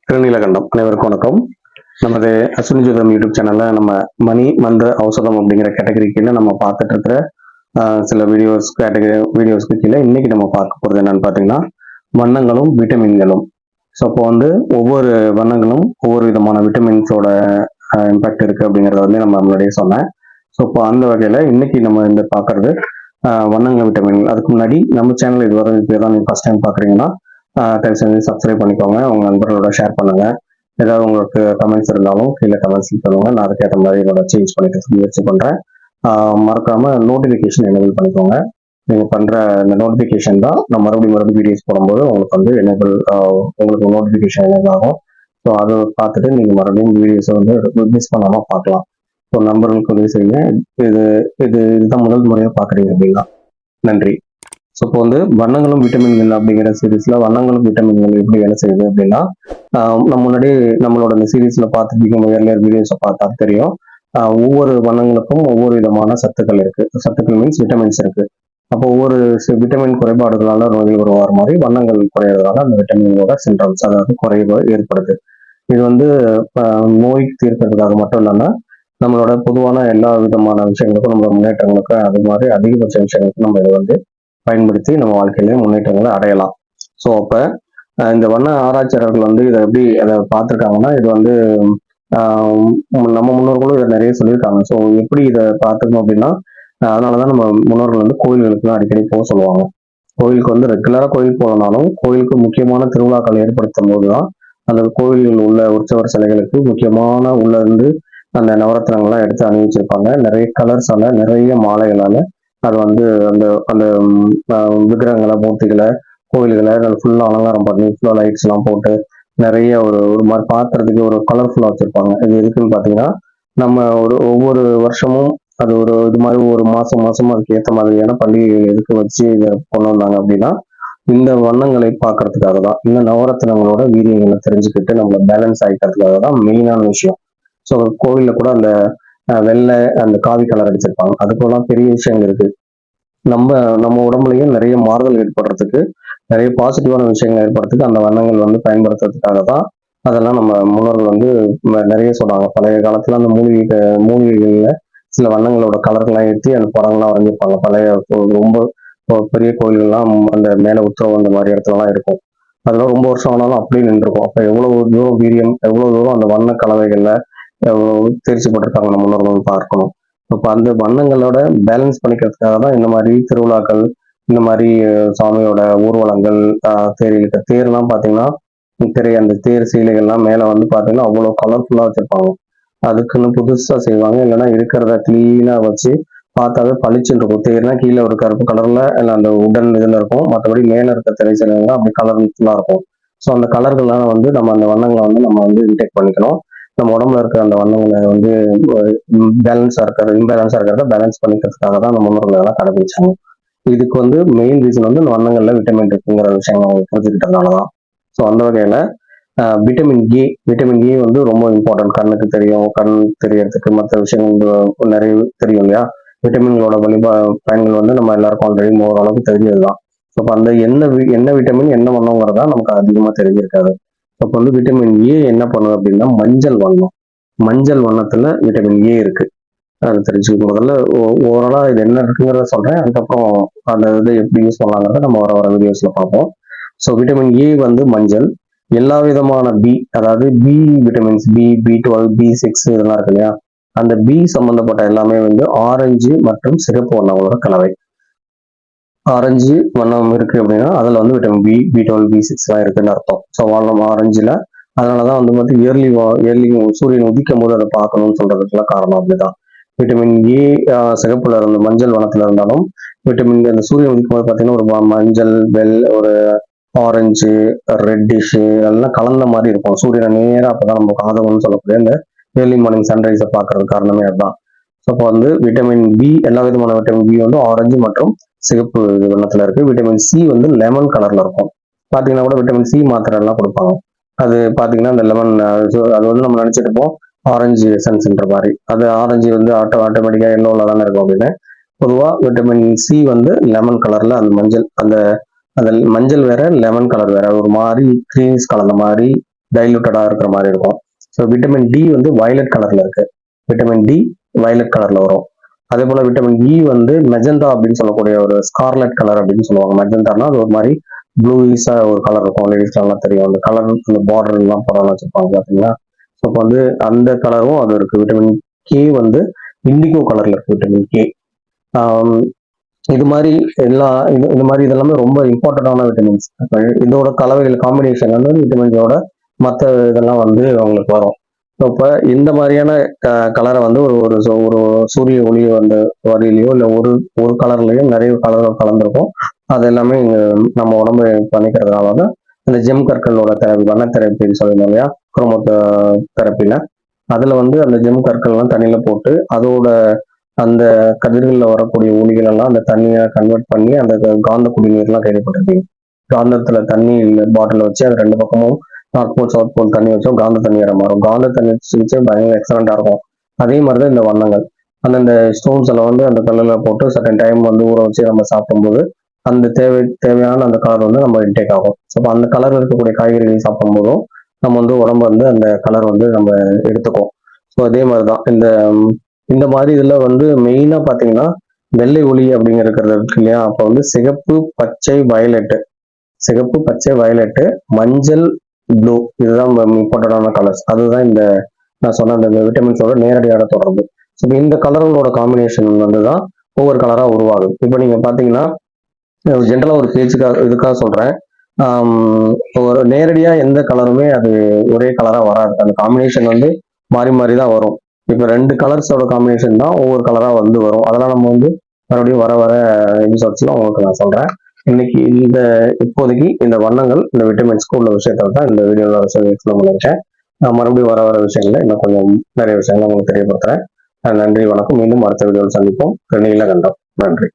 திருநீலகண்டம் அனைவருக்கும் வணக்கம். நமது அஸ்வினி ஜோதம் யூடியூப் சேனல்ல நம்ம மணி மந்திர ஔஷதம் அப்படிங்கிற கேட்டகரி கீழே நம்ம பார்த்துட்டு இருக்கிற சில வீடியோஸ்க்கு கீழே இன்னைக்கு நம்ம பார்க்க போறது என்னன்னு பார்த்தீங்கன்னா வண்ணங்களும் விட்டமின்களும். ஸோ அப்போ ஒவ்வொரு வண்ணங்களும் ஒவ்வொரு விதமான விட்டமின்ஸோட இம்பாக்ட் இருக்கு அப்படிங்கிறத நம்ம முன்னாடியே சொன்னேன். ஸோ இப்போ அந்த வகையில இன்னைக்கு நம்ம இந்த பார்க்கறது வண்ணங்கள் விட்டமின்கள். அதுக்கு முன்னாடி நம்ம சேனல் இதுவரை தான் நீங்க ஃபர்ஸ்ட் டைம் பார்க்குறீங்கன்னா தயவு செஞ்சு சப்ஸ்கிரைப் பண்ணிக்கோங்க, உங்க நண்பர்களோட ஷேர் பண்ணுங்க. ஏதாவது உங்களுக்கு கமெண்ட்ஸ் இருந்தாலும் கீழே கமெண்ட்ஸ் சொல்லுங்க, நான் அதுக்கேற்ற மாதிரி என்னோட சேஞ்ச் பண்ணிக்க முயற்சி பண்றேன். மறக்காம நோட்டிபிகேஷன் எனேபிள் பண்ணிக்கோங்க. நீங்க பண்ற இந்த நோட்டிபிகேஷன் தான் நான் மறுபடியும் வீடியோஸ் போடும்போது உங்களுக்கு எனேபிள் உங்களுக்கு நோட்டிபிகேஷன் எனேபிள் ஆகும். ஸோ அதை பார்த்துட்டு நீங்க மறுபடியும் வீடியோஸை மிஸ் பண்ணாம பார்க்கலாம். ஸோ நண்பர்களுக்கு உதவி செய்யுங்க. இதுதான் முதல் முறையாக பார்க்குறீங்க அப்படின்னா நன்றி. ஸோ இப்போ வண்ணங்களும் விட்டமின்கள் அப்படிங்கிற சீரீஸ்ல வண்ணங்களும் விட்டமின்கள் எப்படி வேலை செய்யுது அப்படின்னா, நம்ம முன்னாடி நம்மளோட இந்த சீரீஸ்ல பார்த்துருக்கீங்க, ஏர்லியர் வீடியோஸை பார்த்தா தெரியும். ஒவ்வொரு வண்ணங்களுக்கும் ஒவ்வொரு விதமான சத்துக்கள் இருக்கு. சத்துக்கள் மீன்ஸ் விட்டமின்ஸ் இருக்கு. அப்போ ஒவ்வொரு விட்டமின் குறைபாடுகளால நோய்கள் உருவாகிற மாதிரி வண்ணங்கள் குறையிறதுனால அந்த விட்டமினோட சிண்ட்ரம்ஸ், அதாவது குறைவு ஏற்படுது. இது நோய் தீர்க்கிறதுக்காக மட்டும் இல்லாம நம்மளோட பொதுவான எல்லா விதமான விஷயங்களுக்கும், நம்மளோட முன்னேற்றங்களுக்கும், அது மாதிரி அதிகபட்ச விஷயங்களுக்கும் நம்ம இதை பயன்படுத்தி நம்ம வாழ்க்கையிலேயே முன்னேற்றங்களை அடையலாம். ஸோ அப்போ இந்த வண்ண ஆராய்ச்சியாளர்கள் இதை எப்படி அதை பார்த்துருக்காங்கன்னா, இது நம்ம முன்னோர்களும் இதை நிறைய சொல்லியிருக்காங்க. ஸோ எப்படி இதை பார்த்துக்கணும் அப்படின்னா, அதனாலதான் நம்ம முன்னோர்கள் கோயில்களுக்குலாம் அடிக்கடி போக சொல்லுவாங்க. கோயிலுக்கு ரெகுலரா கோயில் போனாலும் கோயிலுக்கு முக்கியமான திருவிழாக்கள் ஏற்படுத்தும் போதுதான் அந்த கோயில்கள் உள்ள உற்சவர் சிலைகளுக்கு முக்கியமான உள்ள இருந்து அந்த நவரத்னங்கள்லாம் எடுத்து அணிவிச்சிருப்பாங்க. நிறைய கலர்ஸால, நிறைய மாலைகளால அது அந்த அந்த விக்கிரகங்களை, மூர்த்திகளை, கோயில்களை ஃபுல்லா அலங்காரம் பண்ணி ஃபுல்லா லைட்ஸ் எல்லாம் போட்டு நிறைய ஒரு மாதிரி பார்க்கறதுக்கு ஒரு கலர்ஃபுல்லா வச்சிருப்பாங்க. இது எதுக்குன்னு பாத்தீங்கன்னா, நம்ம ஒவ்வொரு வருஷமும் அது இது மாதிரி ஒரு மாசம் அதுக்கு ஏற்ற மாதிரியான பண்டிகைகள் எதுக்கு வச்சு இதை கொண்டு வந்தாங்க அப்படின்னா, இந்த வண்ணங்களை பார்க்கறதுக்காக தான். இந்த நவரத்னங்களோட வீரியங்களை தெரிஞ்சுக்கிட்டு நம்மள பேலன்ஸ் ஆகிக்கிறதுக்காக தான் மெயினான விஷயம். ஸோ கோவில்ல கூட அந்த வெள்ளை அந்த காவி கலர் அடிச்சிருப்பாங்க. அதுக்கெல்லாம் பெரிய விஷயங்கள் இருக்கு. நம்ம உடம்புலயும் நிறைய மாறுதல் ஏற்படுறதுக்கு, நிறைய பாசிட்டிவான விஷயங்கள் ஏற்படுறதுக்கு அந்த வண்ணங்கள் பயன்படுத்துறதுக்காக தான் அதெல்லாம் நம்ம முன்னோர்கள் நிறைய சொன்னாங்க. பழைய காலத்துல அந்த மூலிகைகள்ல சில வண்ணங்களோட கலர்கள்லாம் ஏற்றி அந்த படங்கள்லாம் வரைஞ்சிருப்பாங்க. பழைய ரொம்ப பெரிய கோயில்கள்லாம் அந்த மேல உற்சவம் அந்த மாதிரி இடத்துலலாம் இருக்கும். அதெல்லாம் ரொம்ப வருஷம் ஆனாலும் அப்படியே நின்றுருக்கும். அப்ப எவ்வளவு தூரம் வீரியம், எவ்வளவு தூரம் அந்த வண்ண கலவைகள்ல தேர்ச்சி பட்டிருக்காங்க நம்ம முன்னோர்கள் பார்க்கணும். இப்போ அந்த வண்ணங்களோட பேலன்ஸ் பண்ணிக்கிறதுக்காக தான் இந்த மாதிரி திருவிழாக்கள், இந்த மாதிரி சாமியோட ஊர்வலங்கள், தேர்லாம் பார்த்தீங்கன்னா அந்த தேர் சீலைகள்லாம் மேல பார்த்தீங்கன்னா அவ்வளோ கலர்ஃபுல்லா வச்சிருப்பாங்க. அதுக்குன்னு புதுசா செய்வாங்க. இல்லைன்னா இருக்கிறத கிளீனா வச்சு பார்த்தாவே பளிச்சுன்னு இருக்கும். தேர்னா கீழே ஒரு கருப்பு கலர்ல இல்லை அந்த உடன் இதுல இருக்கும். மற்றபடி மேல இருக்க திரைச்சீலைகள்லாம் அப்படி கலர்ஃபுல்லா இருக்கும். ஸோ அந்த கலர்கள்லாம் நம்ம அந்த வண்ணங்களை நம்ம இன்டேக் பண்ணிக்கணும். நம்ம உடம்புல இருக்கிற அந்த வண்ணங்களை பேலன்ஸா இருக்கிறத பேலன்ஸ் பண்ணிக்கிறதுக்காக தான் அந்த முன்னோர்கள் எல்லாம் கடைபிடிச்சாங்க. இதுக்கு மெயின் ரீசன் இந்த வண்ணங்கள்ல விட்டமின் இருக்குங்கிற விஷயம் அவங்க புரிஞ்சுக்கிட்டதுனாலதான். ஸோ அந்த வகையில விட்டமின் ஏ ரொம்ப இம்பார்ட்டன்ட். கண்ணுக்கு தெரியும், கண் தெரியறதுக்கு, மற்ற விஷயங்கள் நிறைய தெரியும் இல்லையா. விட்டமின்களோட பயன்கள் நம்ம எல்லாருக்கும் ஆல்ரெடி ஓரளவுக்கு தெரிஞ்சதுதான். அப்ப அந்த என்ன விட்டமின் என்ன வண்ணங்கிறதா நமக்கு அதிகமா தெரிஞ்சிருக்காது. அப்ப விட்டமின் ஏ என்ன பண்ணுது அப்படின்னா மஞ்சள் வண்ணத்துல விட்டமின் ஏ இருக்கு. அது தெரிஞ்சுக்க முதல்ல ஓவராலா இது என்ன இருக்குங்கிறத சொல்றேன். அதுக்கப்புறம் அந்த இதை எப்படி யூஸ் பண்ணலாங்கிறத நம்ம வர வீடியோஸ்ல பார்ப்போம். ஸோ விட்டமின் ஏ மஞ்சள், எல்லா விதமான பி, அதாவது பி விட்டமின்ஸ், B12, B6 இதெல்லாம் இருக்கு இல்லையா. அந்த பி சம்பந்தப்பட்ட எல்லாமே ஆரஞ்சு மற்றும் சிகப்பு வண்ணங்களோட கலவை. ஆரஞ்சு வண்ணம் இருக்கு அப்படின்னா அதுல விட்டமின் B12, B6 எல்லாம் இருக்குன்னு அர்த்தம். ஸோ ஆரஞ்சுல அதனாலதான் இயர்லி சூரியன் உதிக்கும் போது அதை பார்க்கணும்னு சொல்றதுக்குலாம் காரணம் அப்படிதான். விட்டமின் ஏ சிகப்புல இருந்து மஞ்சள் வனத்துல இருந்தாலும் விட்டமின் அந்த சூரியன் உதிக்கும் போது பார்த்தீங்கன்னா ஒரு மஞ்சள், ஒரு ஆரஞ்சு, ரெட்டிஷ் எல்லாம் கலந்த மாதிரி இருக்கும். சூரியனை நேரம் அப்பதான் நம்ம காதவன்னு சொல்லக்கூடிய இந்த ஏர்லி மார்னிங் சன்ரைஸை பார்க்கறது காரணமே அதுதான். ஸோ அப்போ விட்டமின் பி, எல்லா விதமான விட்டமின் பி ஆரஞ்சு மற்றும் சிகப்பு வண்ணத்துல இருக்கு. விட்டமின் சி லெமன் கலர்ல இருக்கும். பாத்தீங்கன்னா கூட விட்டமின் சி மாத்திரை எல்லாம் கொடுப்பாங்க. அது பாத்தீங்கன்னா இந்த லெமன், அது நம்ம நினைச்சிட்டு இருப்போம் ஆரஞ்சு எசன்ஸ்ன்ற மாதிரி. அது ஆரஞ்சு ஆட்டோமேட்டிக்கா எல்லோல தானே இருக்கும் அப்படின்னு. பொதுவா விட்டமின் சி லெமன் கலர்ல அந்த மஞ்சள் வேற, லெமன் கலர் வேற, ஒரு மாதிரி கிரீன்ஸ் கலந்த மாதிரி டைலூட்டடா இருக்கிற மாதிரி இருக்கும். ஸோ விட்டமின் டி வந்து வயலட் கலர்ல இருக்கு. விட்டமின் டி வயலட் கலர்ல வரும். அதே போல விட்டமின் இ வந்து மெஜந்தா அப்படின்னு சொல்லக்கூடிய ஒரு ஸ்கார்லட் கலர் அப்படின்னு சொல்லுவாங்க. மெஜந்தானா அது ஒரு மாதிரி ப்ளூயிஸா ஒரு கலர் இருக்கும். லேடிஸ்க்கு நல்லா தெரியும். அந்த கலர் அந்த பார்டர் எல்லாம் படம் வச்சிருப்பாங்க பாத்தீங்களா. ஸோ இப்போ வந்து அந்த கலரும் அது இருக்கு. விட்டமின் கே வந்து இண்டிகோ கலர்ல இருக்கு விட்டமின் கே. இது மாதிரி இந்த மாதிரி இதெல்லாமே ரொம்ப இம்பார்ட்டன்டான விட்டமின்ஸ். இதோட கலவைகள் காம்பினேஷன் வந்து விட்டமின்ஸோட மற்ற இதெல்லாம் வந்து அவங்களுக்கு வரும். இப்போ இந்த மாதிரியான கலரை வந்து ஒரு ஒரு ஒரு சூரிய ஒளி வந்த வரியிலையோ இல்லை ஒரு ஒரு கலர்லயோ நிறைய கலர்கள் கலந்துருக்கும். அது எல்லாமே நம்ம உடம்பு பண்ணிக்கிறதுனால தான் இந்த ஜெம் கற்களோட தெரப்பி, வண்ண தெரப்பின்னு சொல்லணும் இல்லையா, குரோமோ தெரப்பியில அதுல வந்து அந்த ஜெம் கற்கள்லாம் தண்ணியில போட்டு அதோட அந்த கதிர்களில் வரக்கூடிய ஒளிகள் எல்லாம் அந்த தண்ணியை கன்வெர்ட் பண்ணி அந்த காந்த குடிநீர்லாம் கேள்விப்பட்டிருப்பீங்க. காந்தத்துல தண்ணி பாட்டில் வச்சு அது ரெண்டு பக்கமும் நார்த் போல் சவுத் போல் தண்ணி வச்சோம் காந்த தண்ணீரை மாறும். காந்த தண்ணி சிகிச்சை பயங்கர எக்ஸலண்டா இருக்கும். அதே மாதிரிதான் இந்த வண்ணங்கள். அந்தந்த ஸ்டோன்ஸ் எல்லாம் வந்து அந்த கல்லுல போட்டு சர்டன் டைம் வந்து ஊற வச்சு நம்ம சாப்பிடும்போது அந்த தேவையான அந்த கலர் வந்து நம்ம இன்டேக் ஆகும். ஸோ அந்த கலர் இருக்கக்கூடிய காய்கறிகள் சாப்பிடும்போதும் நம்ம வந்து உடம்பு வந்து அந்த கலர் வந்து நம்ம எடுத்துக்கோம். ஸோ அதே மாதிரிதான் இந்த மாதிரி இதுல வந்து மெயினா பாத்தீங்கன்னா வெள்ளை ஒளி அப்படிங்கிறது இருக்கு இல்லையா. அப்போ வந்து சிகப்பு, பச்சை, வயலட்டு, சிகப்பு, பச்சை, வயலட்டு, மஞ்சள், ப்ளூ, இதுதான் இம்பார்ட்டன்டான கலர்ஸ். அதுதான் இந்த நான் சொன்ன அந்த விட்டமின்ஸோட நேரடியான தொடர்பு. ஸோ இந்த கலர்களோட காம்பினேஷன் வந்து தான் ஒவ்வொரு கலரா உருவாகுது. இப்போ நீங்க பாத்தீங்கன்னா ஜென்ரலா ஒரு பேச்சுக்காக இதுக்காக சொல்றேன். ஒரு நேரடியா எந்த கலருமே அது ஒரே கலரா வராது. அந்த காம்பினேஷன் வந்து மாறி மாறி தான் வரும். இப்போ ரெண்டு கலர்ஸோட காம்பினேஷன் தான் ஒவ்வொரு கலரா வந்து வரும். அதெல்லாம் நம்ம வந்து மறுபடியும் வர வர எபிசோட்ஸ்ல உங்களுக்கு நான் சொல்றேன். இன்னைக்கு இப்போதைக்கு இந்த வண்ணங்கள், இந்த விட்டமின்ஸ்க்கு உள்ள விஷயத்தை தான் இந்த வீடியோல எக்ஸ்பிளைன் பண்ணியிருக்கேன். நான் மறுபடியும் வர வர விஷயங்களை இன்னும் கொஞ்சம் நிறைய விஷயங்களை உங்களுக்கு தெரியப்படுத்துறேன். நன்றி, வணக்கம். மீண்டும் அடுத்த வீடியோவில் சந்திப்போம். நீலகண்டம். நன்றி.